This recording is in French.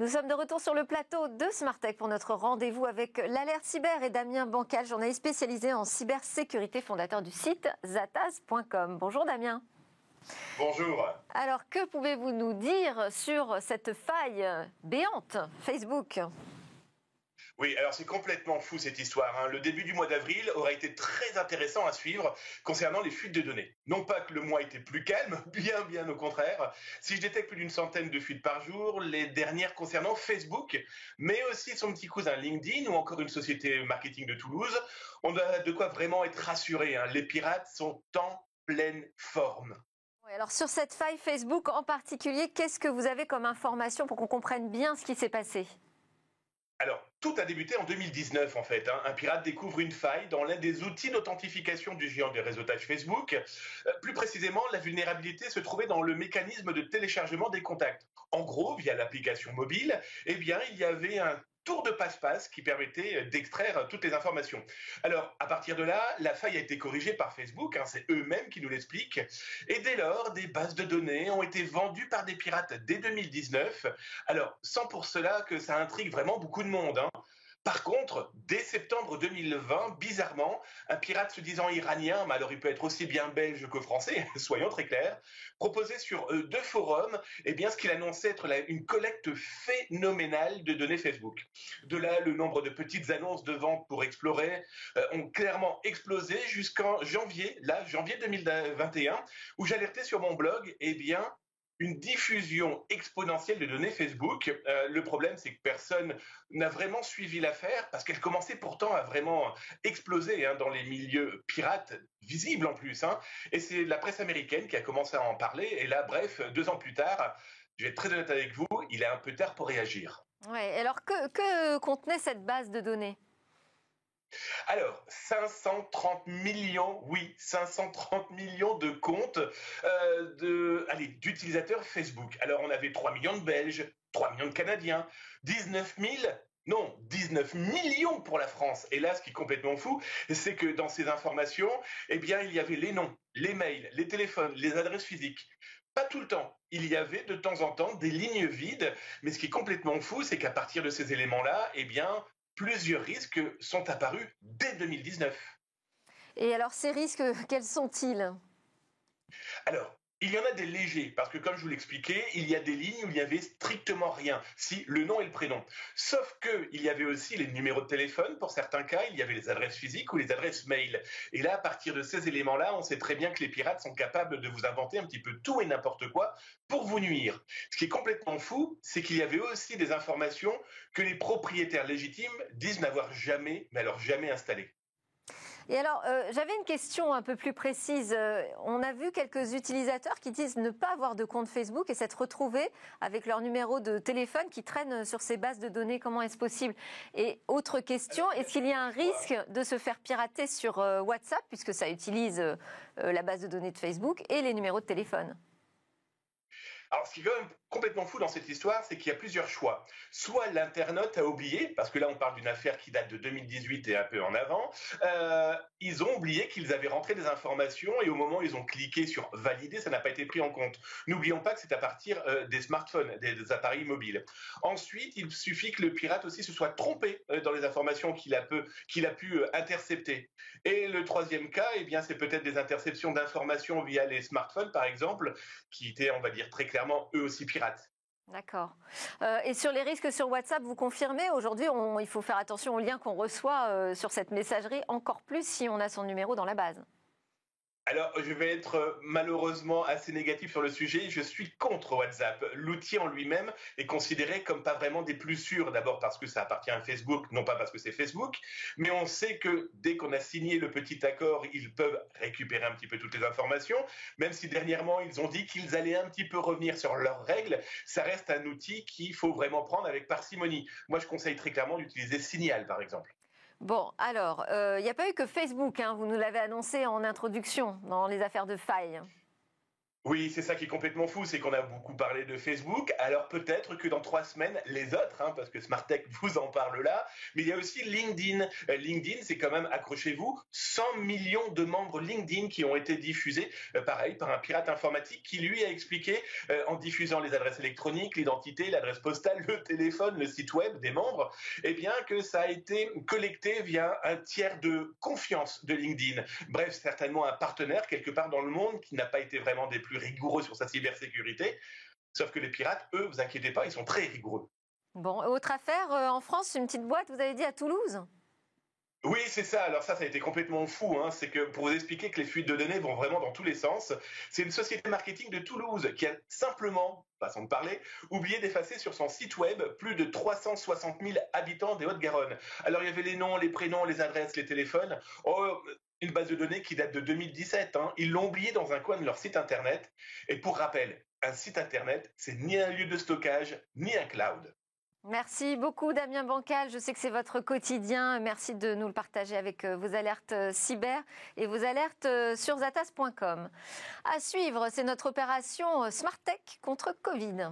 Nous sommes de retour sur le plateau de Smart Tech pour notre rendez-vous avec l'Alerte Cyber et Damien Bancal, journaliste spécialisé en cybersécurité, fondateur du site zataz.com. Bonjour Damien. Bonjour. Alors, que pouvez-vous nous dire sur cette faille béante Facebook ? Oui, alors c'est complètement fou cette histoire, hein. Le début du mois d'avril aura été très intéressant à suivre concernant les fuites de données. Non pas que le mois était plus calme, bien au contraire. Si je détecte plus d'une centaine de fuites par jour, les dernières concernant Facebook, mais aussi son petit cousin LinkedIn ou encore une société marketing de Toulouse, on a de quoi vraiment être rassuré, hein. Les pirates sont en pleine forme. Oui, alors sur cette faille Facebook en particulier, qu'est-ce que vous avez comme information pour qu'on comprenne bien ce qui s'est passé ? Alors, tout a débuté en 2019 en fait, hein. Un pirate découvre une faille dans l'un des outils d'authentification du géant des réseautages Facebook. Plus précisément, la vulnérabilité se trouvait dans le mécanisme de téléchargement des contacts. En gros, via l'application mobile, eh bien, il y avait un tour de passe-passe qui permettait d'extraire toutes les informations. Alors, à partir de là, la faille a été corrigée par Facebook, hein, c'est eux-mêmes qui nous l'expliquent. Et dès lors, des bases de données ont été vendues par des pirates dès 2019. Alors, sans pour cela que ça intrigue vraiment beaucoup de monde, hein. Par contre, dès septembre 2020, bizarrement, un pirate se disant iranien, mais alors il peut être aussi bien belge que français, soyons très clairs, proposait sur deux forums ce qu'il annonçait être une collecte phénoménale de données Facebook. De là, le nombre de petites annonces de vente pour explorer ont clairement explosé jusqu'en janvier 2021, où j'alertais sur mon blog, une diffusion exponentielle de données Facebook. Le problème, c'est que personne n'a vraiment suivi l'affaire parce qu'elle commençait pourtant à vraiment exploser, hein, dans les milieux pirates, visibles en plus, hein. Et c'est la presse américaine qui a commencé à en parler. Et là, bref, 2 ans plus tard, je vais être très honnête avec vous, il est un peu tard pour réagir. Ouais, alors que contenait cette base de données ? Alors, 530 millions, oui, 530 millions de comptes d'utilisateurs Facebook. Alors, on avait 3 millions de Belges, 3 millions de Canadiens, 19 millions pour la France. Et là, ce qui est complètement fou, c'est que dans ces informations, il y avait les noms, les mails, les téléphones, les adresses physiques. Pas tout le temps. Il y avait de temps en temps des lignes vides. Mais ce qui est complètement fou, c'est qu'à partir de ces éléments-là, plusieurs risques sont apparus dès 2019. Et alors ces risques, quels sont-ils ? Alors, il y en a des légers, parce que comme je vous l'expliquais, il y a des lignes où il n'y avait strictement rien, si le nom et le prénom. Sauf qu'il y avait aussi les numéros de téléphone, pour certains cas, il y avait les adresses physiques ou les adresses mail. Et là, à partir de ces éléments-là, on sait très bien que les pirates sont capables de vous inventer un petit peu tout et n'importe quoi pour vous nuire. Ce qui est complètement fou, c'est qu'il y avait aussi des informations que les propriétaires légitimes disent n'avoir jamais, mais alors jamais installées. Et alors, j'avais une question un peu plus précise. On a vu quelques utilisateurs qui disent ne pas avoir de compte Facebook et s'être retrouvés avec leur numéro de téléphone qui traîne sur ces bases de données. Comment est-ce possible ? Et autre question, est-ce qu'il y a un risque de se faire pirater sur WhatsApp, puisque ça utilise la base de données de Facebook et les numéros de téléphone ? Alors, ce qui est quand même complètement fou dans cette histoire, c'est qu'il y a plusieurs choix. Soit l'internaute a oublié, parce que là on parle d'une affaire qui date de 2018 et un peu en avant, ils ont oublié qu'ils avaient rentré des informations et au moment où ils ont cliqué sur valider, ça n'a pas été pris en compte. N'oublions pas que c'est à partir des smartphones, des appareils mobiles. Ensuite, il suffit que le pirate aussi se soit trompé dans les informations qu'il a pu intercepter. Et le troisième cas, c'est peut-être des interceptions d'informations via les smartphones, par exemple, qui étaient, on va dire très clairement, eux aussi pirates. D'accord. Et sur les risques sur WhatsApp, vous confirmez, aujourd'hui, il faut faire attention aux liens qu'on reçoit sur cette messagerie, encore plus si on a son numéro dans la base. Alors, je vais être malheureusement assez négatif sur le sujet. Je suis contre WhatsApp. L'outil en lui-même est considéré comme pas vraiment des plus sûrs. D'abord parce que ça appartient à Facebook, non pas parce que c'est Facebook. Mais on sait que dès qu'on a signé le petit accord, ils peuvent récupérer un petit peu toutes les informations. Même si dernièrement, ils ont dit qu'ils allaient un petit peu revenir sur leurs règles, ça reste un outil qu'il faut vraiment prendre avec parcimonie. Moi, je conseille très clairement d'utiliser Signal, par exemple. Bon, alors, il n'y a pas eu que Facebook, hein, vous nous l'avez annoncé en introduction dans les affaires de failles. Oui, c'est ça qui est complètement fou, c'est qu'on a beaucoup parlé de Facebook. Alors peut-être que dans 3 semaines, les autres, parce que Smartech vous en parle là, mais il y a aussi LinkedIn. LinkedIn, c'est quand même, accrochez-vous, 100 millions de membres LinkedIn qui ont été diffusés, pareil, par un pirate informatique qui lui a expliqué, en diffusant les adresses électroniques, l'identité, l'adresse postale, le téléphone, le site web des membres, eh bien que ça a été collecté via un tiers de confiance de LinkedIn. Bref, certainement un partenaire quelque part dans le monde qui n'a pas été vraiment des plus rigoureux sur sa cybersécurité. Sauf que les pirates, eux, vous inquiétez pas, ils sont très rigoureux. Bon, autre affaire, en France, une petite boîte, vous avez dit, à Toulouse? Oui, c'est ça. Alors ça a été complètement fou. C'est que pour vous expliquer que les fuites de données vont vraiment dans tous les sens, c'est une société marketing de Toulouse qui a simplement, façon de parler, oublié d'effacer sur son site web plus de 360 000 habitants des Hautes-Garonne. Alors il y avait les noms, les prénoms, les adresses, les téléphones. Oh, une base de données qui date de 2017. Ils l'ont oublié dans un coin de leur site internet. Et pour rappel, un site internet, c'est ni un lieu de stockage, ni un cloud. Merci beaucoup Damien Bancal, je sais que c'est votre quotidien. Merci de nous le partager avec vos alertes cyber et vos alertes sur zatas.com. À suivre, c'est notre opération Smartech contre Covid.